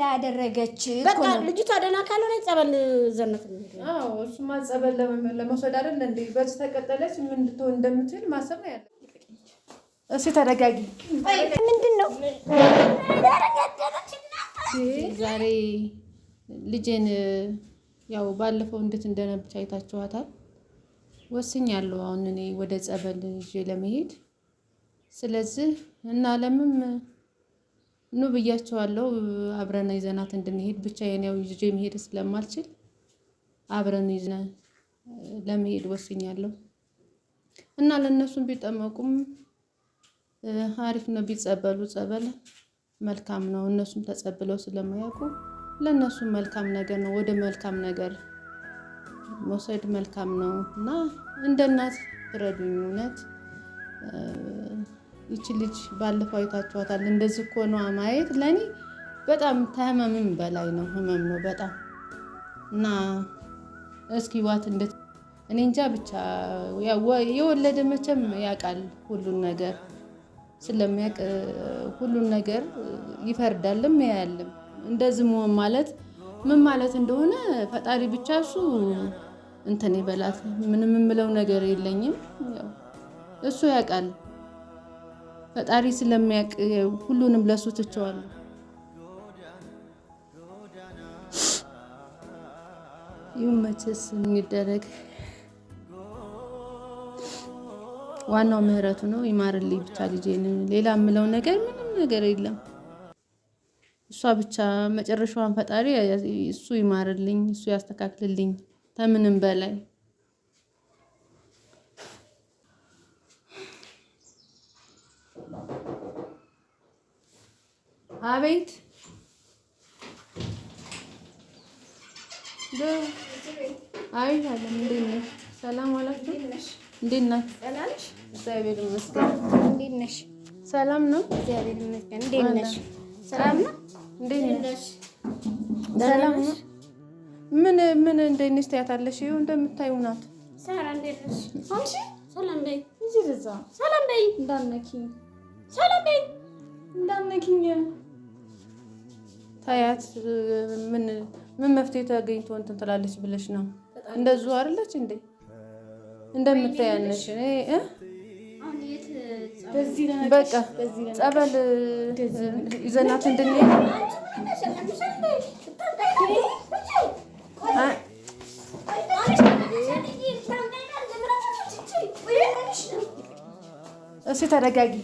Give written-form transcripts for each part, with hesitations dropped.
ያደረገች በቃ ልጅቷ ደህና ካልሆነ ጸበል ዘነት ነው። አዎ እሱማ ጸበል ለመውሰድ አይደል እንዴ? በዚህ ተቀጠለች ምን ልትሆን እንደምትል ማሰብ ነው ያለው። እሺ ተረጋጊ። ምንድነው ዛሬ ልጄን ያው ባለፈው እንዴት እንደነብቻ አይታችኋታል። ወስኛለሁ አሁን እኔ ወደ ጸበል ይዤ ለመሄድ። ስለዚህ እና ለምን ኑ ብያቸዋለሁ። አብረን ይዘናት እንድንሄድ ብቻዬን ያው ይዤ መሄድ ስለማልችል አብረን ይዘን ለመሄድ ወስኛለሁ። እና ለነሱም ቢጠመቁም አሪፍ ነው ቢጸበሉ። ጸበል መልካም ነው። እነሱም ተጸብለው ስለማያውቁ ለነሱም መልካም ነገር ነው። ወደ መልካም ነገር መውሰድ መልካም ነው እና እንደ እናት ፍረዱኝ። እውነት ይቺ ልጅ ባለፈው አይታችኋታል። እንደዚህ እኮ ነው ማየት ለኔ በጣም ከህመምም በላይ ነው። ህመም ነው በጣም እና እስኪ ዋት እንደ እኔ እንጃ ብቻ የወለደ መቼም ያውቃል ሁሉን ነገር ስለሚያውቅ ሁሉን ነገር ይፈርዳልም ያያልም። እንደዚህ ማለት ምን ማለት እንደሆነ ፈጣሪ ብቻ እሱ እንትን ይበላት። ምንም የምለው ነገር የለኝም። ያው እሱ ያውቃል። ፈጣሪ ስለሚያውቅ ሁሉንም ለሱ ትቸዋለሁ። ይመችስ የሚደረግ ዋናው ምህረቱ ነው። ይማርልኝ ብቻ ልጄን። ሌላ የምለው ነገር ምንም ነገር የለም። እሷ ብቻ መጨረሻዋን ፈጣሪ እሱ ይማርልኝ፣ እሱ ያስተካክልልኝ ከምንም በላይ አቤት አይ አለም እንዴት ነሽ? ሰላም ዋላችሁ? እንዴት ናት? እግዚአብሔር ይመስገን። እንዴት ነሽ? ሰላም ነው? እግዚአብሔር ይመስገን። እንዴት ነሽ? ሰላም ነው? እንዴት ነሽ? ሰላም ነው? ምን እንዴት ነሽ ትያታለሽ? ይኸው እንደምታዪው ናት። ሳራ እንዴት ነሽ? አንቺ ሰላም በይ። እንጂ ለዛ ሰላም በይ። እንዳትነኪኝ፣ ሰላም በይ። እንዳትነኪኝ። ታያት ምን መፍትሄ ተገኝቶ እንትን ትላለች ብለሽ ነው? እንደዚሁ አይደለች እንዴ? እንደምታያነሽ እኔ በቃ ጸበል ይዘናት እንድንሄድ እስኪ ተረጋጊ።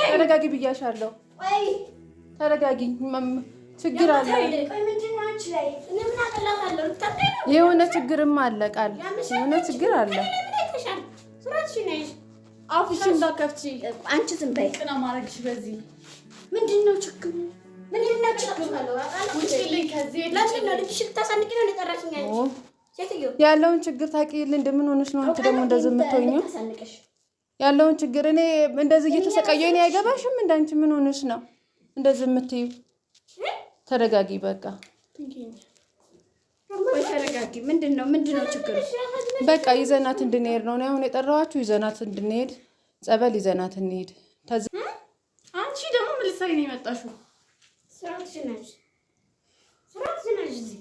ተረጋጊ ብያሻለሁ። ተረጋጊ። ችግር አለ። የሆነ ችግርም አለ። ቃል የሆነ ችግር አለ። አፍሽን እንዳከፍቺ አንቺ ዝም በይ። ቅና ማረግሽ በዚህ ምንድነው ችግሩ? ምንድነው ችግሩ? ውጪልኝ ከዚህ። ለምን ነው ልጅሽ ልታሳንቂ ነው የጠራሽኝ? ሴትዮ ያለውን ችግር ታውቂልኝ። እንደምን ሆነሽ ነው አንቺ ደግሞ እንደዚህ የምትሆኚው? ያለውን ችግር እኔ እንደዚህ እየተሰቃየሁ እኔ አይገባሽም? እንዳንቺ ምን ሆነሽ ነው እንደዚህ የምትይው? ተረጋጊ በቃ። ወይ ተረጋጊ። ምንድነው ችግሩ? በቃ ይዘናት እንድንሄድ ነው አሁን የጠራኋችሁ። ይዘናት እንድንሄድ ጸበል ይዘናት እንሂድ። አንቺ ደግሞ ምን ልትሰሪ ነው የመጣሽው? ስራትሽ ነሽ እዚህ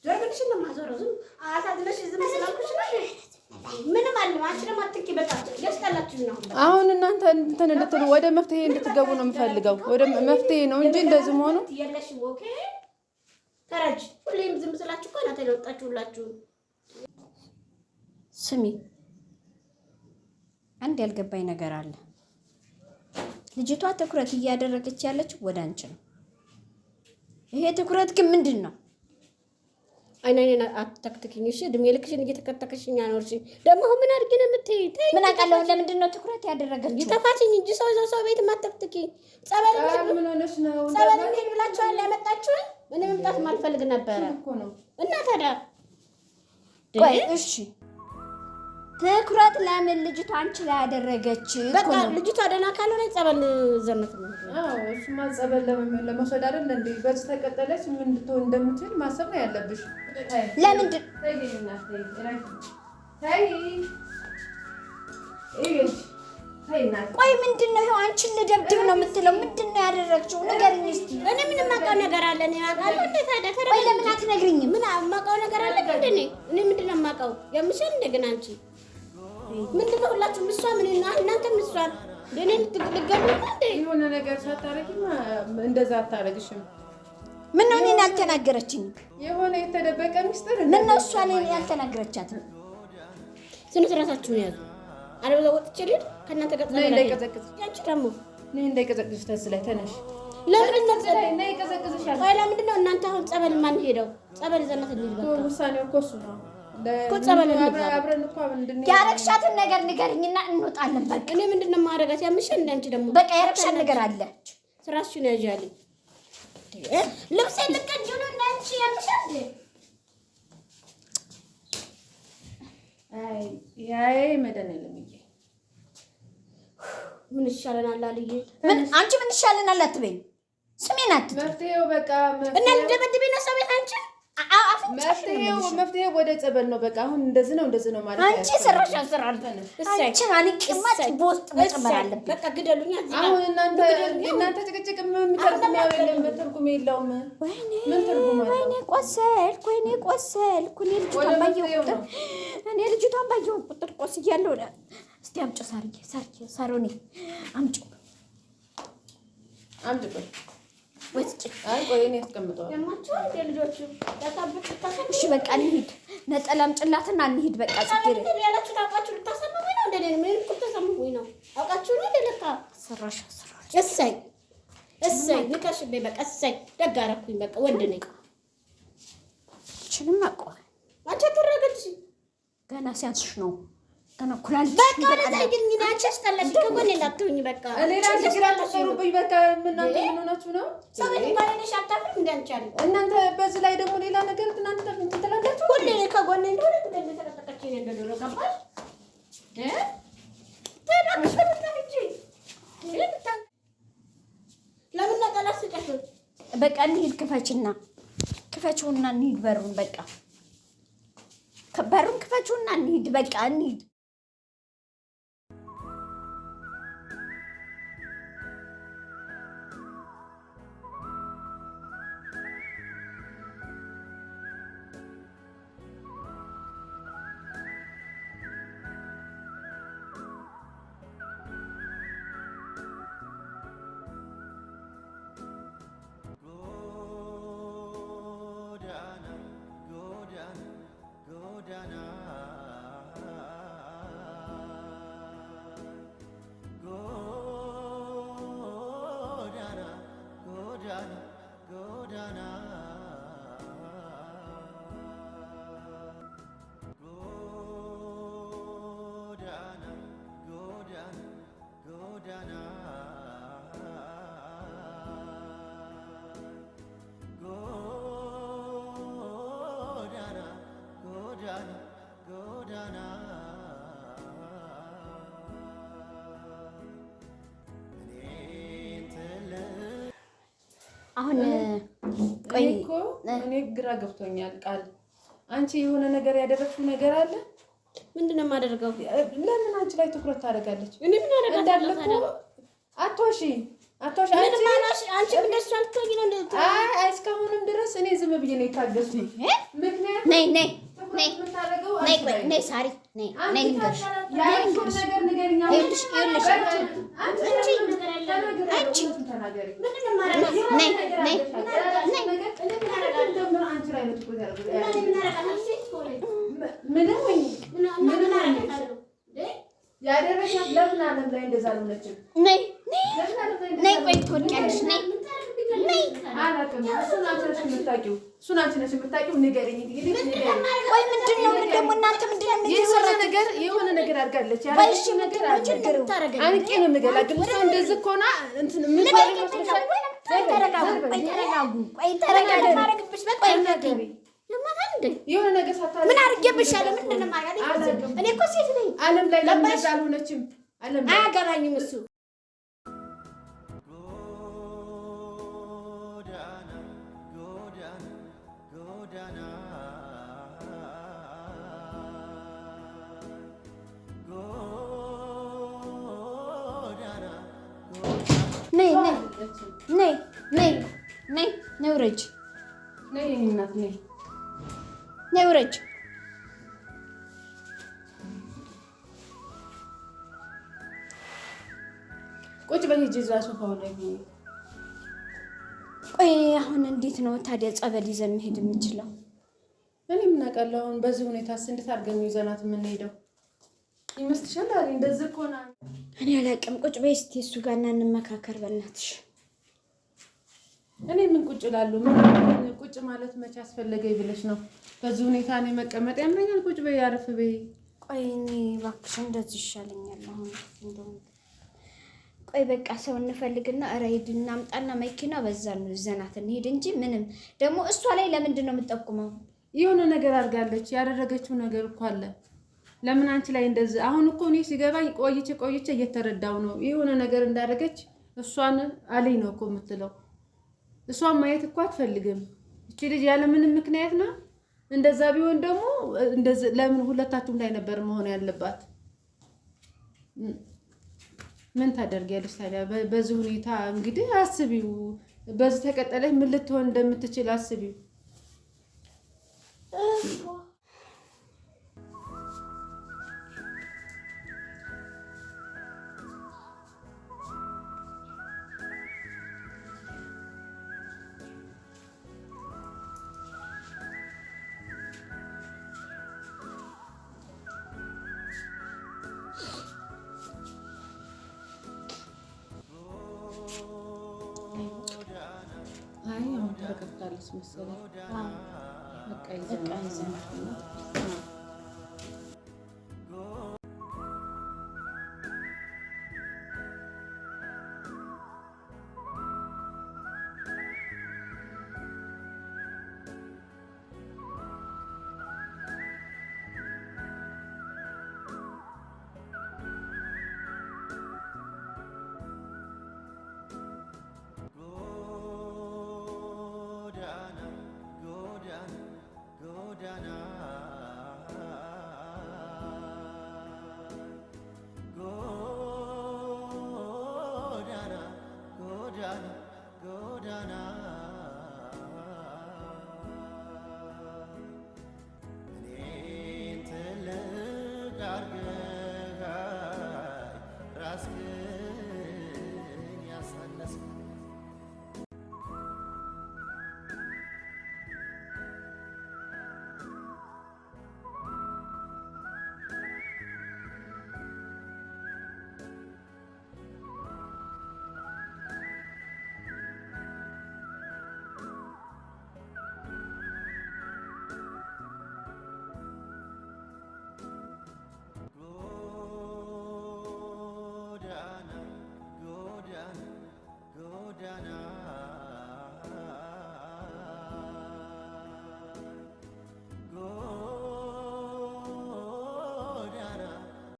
ዘርግሽን ለማዞረው ዝም አታድነሽ ዝም ስላልኩሽ ነው። ምንም አለ አንቺ ደግሞ አትንኪ። በቃ ያስጠላችሁ ነው። አሁን እናንተ እንትን እንድትሉ ወደ መፍትሄ እንድትገቡ ነው የምፈልገው። ወደ መፍትሄ ነው እንጂ እንደዚህ መሆኑ የለሽ። ኦኬ ተረጅ ሁሌም ዝም ስላችሁ እኮ እናንተ ለወጣችሁላችሁ። ስሚ አንድ ያልገባኝ ነገር አለ። ልጅቷ ትኩረት እያደረገች ያለችው ወደ አንቺ ነው። ይሄ ትኩረት ግን ምንድን ነው? አይኔን አትተክትኪኝ እሺ። እድሜ ልክሽን እየተከተከሽኝ አኖርሽ። ደግሞ ምን አድርጊ ነው የምትይ? ምን አውቃለሁ። ለምንድን ነው ትኩረት ያደረገችው? ይጠፋችኝ እንጂ ሰው ቤት ማተክትኪ። ጸበል ምን ሆነሽ ነው? ጸበል ምን ብላችኋል ያመጣችሁ? እኔ መምጣት ማልፈልግ ነበረ እኮ ነው። እና ታዲያ ቆይ እሺ ትኩረት ለምን ልጅቷ አንቺ ላይ ያደረገች? በቃ ልጅቷ ደህና ካልሆነ ጸበል ዘመት ነው። አዎ እሱማ ጸበል ለመውሰድ አይደል እንዴ? በዚህ ተቀጠለች ምን ልትሆን እንደምትል ማሰብ ነው ያለብሽ። ለምንድን ቆይ ምንድን ነው ይኸው አንቺን ልደብድብ ነው የምትለው? ምንድን ነው ያደረግችው? ንገሪኝ እስኪ። እኔ ምን የማውቀው ነገር አለ? እኔ አውቃለሁ እንዴት አይደል? ቆይ ለምን አትነግሪኝም? ምን የማውቀው ነገር አለ እንዴ? እኔ ምንድን ነው የማውቀው? የምሽን እንደገና አንቺ ምንድን ነው ሁላችሁም እሷ ምን እናንተ ምሷል ለኔ ልትገሉ እንዴ? የሆነ ነገር ሳታረጊማ እንደዛ አታረግሽም። ምን ነው እኔን ያልተናገረችኝ? የሆነ የተደበቀ ሚስጥር ምን ነው እሷ እኔን ያልተናገረቻትም? ስነ ስርዓታችሁን ያዙ። አረበዛ ወጥቼ ልሂድ ከእናንተ ጋር ነይ እንዳይቀዘቅዝ። አንቺ ደግሞ ነይ እንዳይቀዘቅዝሽ ተስላይ ተነሽ። ለምንድን ነው ነይ ይቀዘቅዝሻል። ቆይ ለምንድን ነው እናንተ አሁን ጸበል ማን ሄደው ጸበል ዘነት ልሂድ በቃ ውሳኔው እኮ እሱ ነው። አብረን እኮ ያረግሻትን ነገር ንገሪኝና እንወጣለን። በቃ እኔ ምንድን ነው የማደርጋት? ያምሻል እንደ አንቺ ደግሞ በቃ ያረግሻት ነገር አለ። ስራሽን ያዣልኝ ልብሴ ልቀጅ ነው እንደ አንቺ ያምሻል እንዴ? ያይ መድኃኒዓለም ምን ይሻለናል አልዬ? ምን አንቺ ምን ይሻለናል አትበይኝ። ስሜን አትጥሪ። መፍትሄው በቃ እና ልደበድቤ ነው ሰው ቤት አንቺ መፍትሄው ወደ ጸበል ነው። በቃ አሁን እንደዚህ ነው ማለት ነው። አንቺ ሰራሽ አሰራል አንቺ አንቂማት ቦስጥ መጨመር አለብኝ። በቃ ግደሉኝ። አሁን እናንተ ጭቅጭቅ ምትርጉም የለም፣ ትርጉም የለውም። ምን ትርጉም አለው? ወይኔ ቆሰልኩ። እኔ ልጅቷን ባየሁ ቁጥር ቆስያለሁ። እስቲ አምጪ ሳሮኔ አምጪ ቆይ ወስጭ ቆይ እኔ አስቀምጠዋለሁ። ደማቸው እንደ ልጆቹ ተጣብቅ ተታሰብ። እሺ በቃ እንሂድ። ነጠላም ጭላትና እንሂድ። በቃ ጽጌሬ ያላችሁ ታውቃችሁ ልታሰሙኝ ነው። እንደኔ ምን ልታሰሙኝ ነው? አውቃችሁ ነው ለካ ሰራሽ። እሰይ ንቀሽብኝ። በቃ እሰይ ደግ አደረኩኝ። በቃ ወንድ ነኝ። እችንም አውቀዋል። አንቺ አትረገጂ። ገና ሲያንስሽ ነው። ገና ኩላሊት በቃ ለዛ ግን አንቺ አስጠላሽ። ከጎኔ እንዳትሆኝ በቃ ሌላ ችግር አትሰሩብኝ። በቃ እናንተ ምን ሆናችሁ ነው? ሰው ባለሽ አታፍም እንዳንቻል እናንተ በዚህ ላይ ደግሞ ሌላ ነገር እናንተ ትላላችሁ። ሁሌ ከጎኔ እንደሆነ ሁሌ ተቀጠቀች እንደዶሮ ገባሽ ለምን ነቀላስ ቀሽ በቃ እንሂድ። ክፈችውና እንሂድ። በሩን በቃ በሩን ክፈችውና እንሂድ። በቃ እንሂድ። አሁን ቆይ እኮ እኔ ግራ ገብቶኛል። ቃል አንቺ የሆነ ነገር ያደረግሽው ነገር አለ? ምንድነው የማደርገው? ለምን አንቺ ላይ ትኩረት ታደርጋለች? እኔ ምን አደርጋለሁ? አቶሺ አንቺ እንደሱ አልተውኝ ነው እንዴ? እስካሁንም ድረስ እኔ ዝም ብዬ ነው የታገስኩት። ምክንያቱም ነይ ሳሪ ነይ ንገርሽ ነገር ንገሪኛ። ያደረሻት ለምን ዓለም ላይ እንደዛ ነው ነች? ነይ ቆይ ትወድቂያለሽ። ነይ አላውቅም። እሱን አንቺ ነሽ የምታውቂው። ንገሪኝ ቆይ ምንድን ነው ደግሞ እናንተ ምንድን ነው የሆነ ነገር አድርጋለች። ያለች ነገር አንቄ ነው የምገላግል። እሷ እንደዚህ እኮ ሆና እንትን ምን ተረጋጉ። እንዴ? የሆነ ነገር ሳታደርጊ ምን አድርጌብሻለሁ? ምንድን ነው የማያውቅ? እኔ እኮ ሴት ነኝ። ዓለም ላይ ለምንድን አልሆነችም? ዓለም ላይ አያገባኝም እሱ ነይ ውረጅ፣ ነይ እናት ነይ ውረጅ። ቁጭ በይ ሂጂ እዛ ሶፋው ላይ። ቆይ አሁን እንዴት ነው ታዲያ ጸበል ይዘን መሄድ የምንችለው? እኔ ምን አውቃለሁ። አሁን በዚህ ሁኔታስ እንዴት አድርገን ነው ይዘናት የምንሄደው ይመስልሻል? አለ እንደዚህ እኮ ነው። እኔ አላውቅም። ቁጭ በይ እስኪ እሱ ጋር እና እንመካከር በእናትሽ። እኔ ምን ቁጭ እላለሁ? ምን ቁጭ ማለት መቼ አስፈለገኝ ብለሽ ነው? በዚህ ሁኔታ እኔ መቀመጥ ያመኛል። ቁጭ በይ አረፍ በይ። ቆይ እኔ እባክሽ እንደዚህ ይሻለኛል አሁን እንደውም። ቆይ በቃ ሰው እንፈልግና ራይድ እናምጣና መኪና በዛ ነው ይዘናት እንሂድ እንጂ ምንም ደግሞ እሷ ላይ ለምንድን ነው የምትጠቁመው? የሆነ ነገር አድርጋለች። ያደረገችው ነገር እኮ አለ። ለምን አንቺ ላይ እንደዚህ? አሁን እኮ እኔ ሲገባኝ ቆይቼ እየተረዳው ነው። የሆነ ነገር እንዳደረገች እሷን አለኝ ነው እኮ የምትለው። እሷን ማየት እኮ አትፈልግም እቺ ልጅ ያለ ምንም ምክንያት ነው። እንደዛ ቢሆን ደግሞ እንደዚህ ለምን ሁለታችሁም ላይ ነበር መሆን ያለባት? ምን ታደርጊያለሽ ታዲያ? በዚህ ሁኔታ እንግዲህ አስቢው። በዚህ ተቀጠለች ምን ልትሆን እንደምትችል አስቢው። አይ አሁን ተረጋግታለች መሰለኝ። በቃ ይዘን Godana